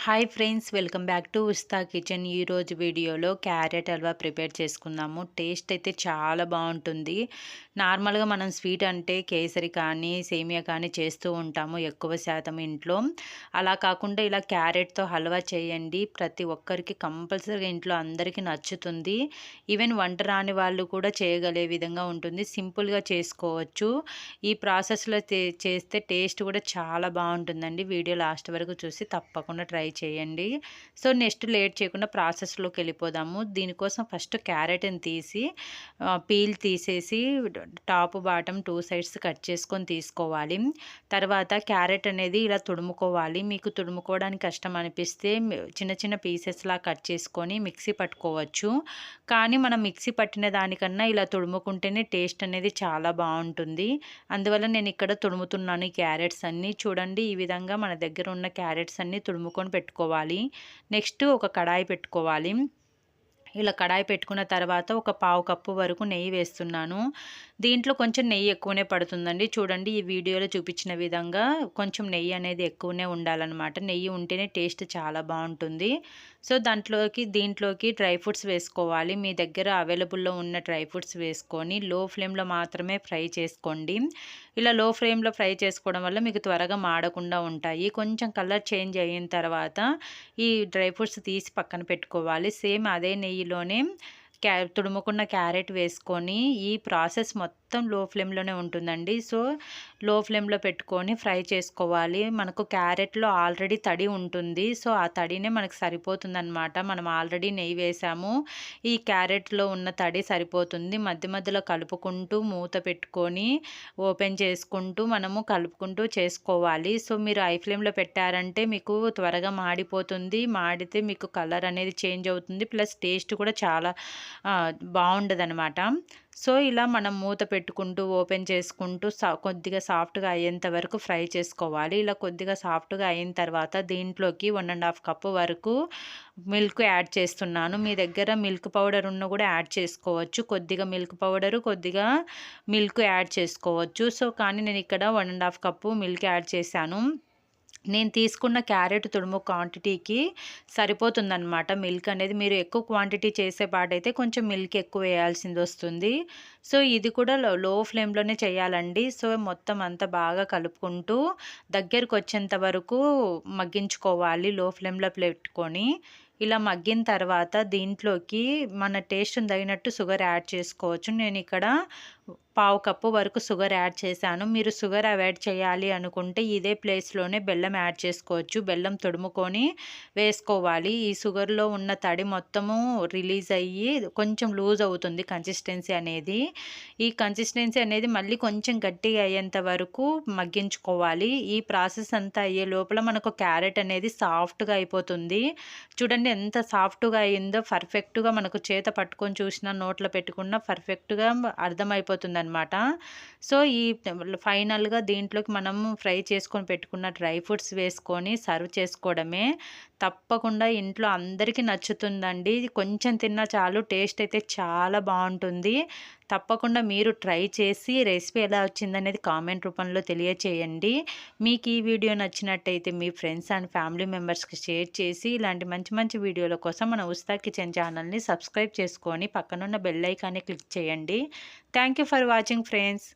Hi friends, welcome back to ఉస్తా kitchen. ఈరోజు వీడియోలో carrot halwa prepare చేసుకుందాము. టేస్ట్ అయితే చాలా బాగుంటుంది. నార్మల్గా మనం స్వీట్ అంటే కేసరి కానీ సేమియా కానీ చేస్తూ ఉంటాము ఎక్కువ శాతం ఇంట్లో. అలా కాకుండా ఇలా క్యారెట్తో హల్వా చేయండి. ప్రతి ఒక్కరికి కంపల్సరీగా ఇంట్లో అందరికీ నచ్చుతుంది. ఈవెన్ వంట రాని వాళ్ళు కూడా చేయగలే విధంగా ఉంటుంది. సింపుల్గా చేసుకోవచ్చు. ఈ ప్రాసెస్లో చేస్తే టేస్ట్ కూడా చాలా బాగుంటుందండి. వీడియో లాస్ట్ వరకు చూసి తప్పకుండా ట్రై చేయండి. సో నెక్స్ట్ లేట్ చేయకుండా ప్రాసెస్లోకి వెళ్ళిపోదాము. దీనికోసం ఫస్ట్ క్యారెట్ని తీసి పీల్ తీసేసి టాప్ బాటమ్ 2 సైడ్స్ కట్ చేసుకొని తీసుకోవాలి. తర్వాత క్యారెట్ అనేది ఇలా తుడుముకోవాలి. మీకు తుడుముకోవడానికి కష్టం అనిపిస్తే చిన్న చిన్న పీసెస్లా కట్ చేసుకొని మిక్సీ పట్టుకోవచ్చు. కానీ మనం మిక్సీ పట్టిన దానికన్నా ఇలా తుడుముకుంటేనే టేస్ట్ అనేది చాలా బాగుంటుంది. అందువల్ల నేను ఇక్కడ తుడుముతున్నాను ఈ క్యారెట్స్ అన్నీ. చూడండి, ఈ విధంగా మన దగ్గర ఉన్న క్యారెట్స్ అన్నీ తుడుముకొని పెట్టుకోవాలి. నెక్స్ట్ ఒక కడాయి పెట్టుకోవాలి. ఇలా కడాయి పెట్టుకున్న తర్వాత ఒక పావు కప్పు వరకు నెయ్యి వేస్తున్నాను. దీంట్లో కొంచెం నెయ్యి ఎక్కువనే పడుతుందండి. చూడండి, ఈ వీడియోలో చూపించిన విధంగా కొంచెం నెయ్యి అనేది ఎక్కువనే ఉండాలన్నమాట. నెయ్యి ఉంటేనే టేస్ట్ చాలా బాగుంటుంది. సో దీంట్లోకి డ్రై ఫ్రూట్స్ వేసుకోవాలి. మీ దగ్గర అవైలబుల్లో ఉన్న డ్రై ఫ్రూట్స్ వేసుకొని లో ఫ్లేమ్లో మాత్రమే ఫ్రై చేసుకోండి. ఇలా లో ఫ్లేమ్లో ఫ్రై చేసుకోవడం వల్ల మీకు త్వరగా మాడకుండా ఉంటాయి. కొంచెం కలర్ చేంజ్ అయిన తర్వాత ఈ డ్రై ఫ్రూట్స్ తీసి పక్కన పెట్టుకోవాలి. సేమ్ అదే నెయ్యిలోనే తుడుముకున్న క్యారెట్ వేసుకొని ఈ ప్రాసెస్ మొత్తం లో ఫ్లేమ్లోనే ఉంటుందండి. సో లో ఫ్లేమ్లో పెట్టుకొని ఫ్రై చేసుకోవాలి. మనకు క్యారెట్లో ఆల్రెడీ తడి ఉంటుంది. సో ఆ తడినే మనకు సరిపోతుందన్నమాట. మనం ఆల్రెడీ నెయ్యి వేసాము. ఈ క్యారెట్లో ఉన్న తడి సరిపోతుంది. మధ్య మధ్యలో కలుపుకుంటూ మూత పెట్టుకొని ఓపెన్ చేసుకుంటూ మనము కలుపుకుంటూ చేసుకోవాలి. సో మీరు హై ఫ్లేమ్లో పెట్టారంటే మీకు త్వరగా మాడిపోతుంది. మాడితే మీకు కలర్ అనేది చేంజ్ అవుతుంది. ప్లస్ టేస్ట్ కూడా చాలా బాగుండదనమాట. సో ఇలా మనం మూత పెట్టుకుంటూ ఓపెన్ చేసుకుంటూ కొద్దిగా సాఫ్ట్గా అయ్యేంత వరకు ఫ్రై చేసుకోవాలి. ఇలా కొద్దిగా సాఫ్ట్గా అయిన తర్వాత దీంట్లోకి 1½ కప్పు వరకు మిల్క్ యాడ్ చేస్తున్నాను. మీ దగ్గర మిల్క్ పౌడర్ ఉన్న కూడా యాడ్ చేసుకోవచ్చు. కొద్దిగా మిల్క్ పౌడరు, కొద్దిగా మిల్క్ యాడ్ చేసుకోవచ్చు. సో కానీ నేను ఇక్కడ 1½ కప్పు మిల్క్ యాడ్ చేశాను. నేను తీసుకున్న క్యారెట్ తుడుము క్వాంటిటీకి సరిపోతుందన్నమాట మిల్క్ అనేది. మీరు ఎక్కువ క్వాంటిటీ చేసేపాటైతే కొంచెం మిల్క్ ఎక్కువ వేయాల్సింది వస్తుంది. సో ఇది కూడా లో ఫ్లేమ్లోనే చేయాలండి. సో మొత్తం అంతా బాగా కలుపుకుంటూ దగ్గరకు వచ్చేంత వరకు మగ్గించుకోవాలి లో ఫ్లేమ్లో పెట్టుకొని. ఇలా మగ్గిన తర్వాత దీంట్లోకి మన టేస్ట్ని తగినట్టు షుగర్ యాడ్ చేసుకోవచ్చు. నేను ఇక్కడ పావు కప్పు వరకు షుగర్ యాడ్ చేశాను. మీరు షుగర్ అవాయిడ్ చేయాలి అనుకుంటే ఇదే ప్లేస్లోనే బెల్లం యాడ్ చేసుకోవచ్చు. బెల్లం తుడుముకొని వేసుకోవాలి. ఈ షుగర్లో ఉన్న తడి మొత్తము రిలీజ్ అయ్యి కొంచెం లూజ్ అవుతుంది కన్సిస్టెన్సీ అనేది. ఈ కన్సిస్టెన్సీ అనేది మళ్ళీ కొంచెం గట్టిగా అయ్యేంత వరకు మగ్గించుకోవాలి. ఈ ప్రాసెస్ అంతా అయ్యే లోపల మనకు క్యారెట్ అనేది సాఫ్ట్గా అయిపోతుంది. చూడండి ఎంత సాఫ్ట్గా అయిందో. పర్ఫెక్ట్గా మనకు చేత పట్టుకొని చూసినా నోట్లో పెట్టుకున్నా పర్ఫెక్ట్గా అర్థమైపోతుంది అనమాట. సో ఈ ఫైనల్గా దీంట్లోకి మనం ఫ్రై చేసుకొని పెట్టుకున్న డ్రై ఫ్రూట్స్ వేసుకొని సర్వ్ చేసుకోవడమే. తప్పకుండా ఇంట్లో అందరికీ నచ్చుతుందండి. కొంచెం తిన్నా చాలు. టేస్ట్ అయితే చాలా బాగుంటుంది. తప్పకుండా మీరు ట్రై చేసి రెసిపీ ఎలా వచ్చిందనేది కామెంట్ రూపంలో తెలియచేయండి. మీకు ఈ వీడియో నచ్చినట్టయితే మీ ఫ్రెండ్స్ అండ్ ఫ్యామిలీ మెంబర్స్కి షేర్ చేసి ఇలాంటి మంచి మంచి వీడియోల కోసం మన ఉస్తా కిచెన్ ఛానల్ని సబ్స్క్రైబ్ చేసుకొని పక్కనున్న బెల్ ఐకాన్ని క్లిక్ చేయండి. Thank you for watching friends.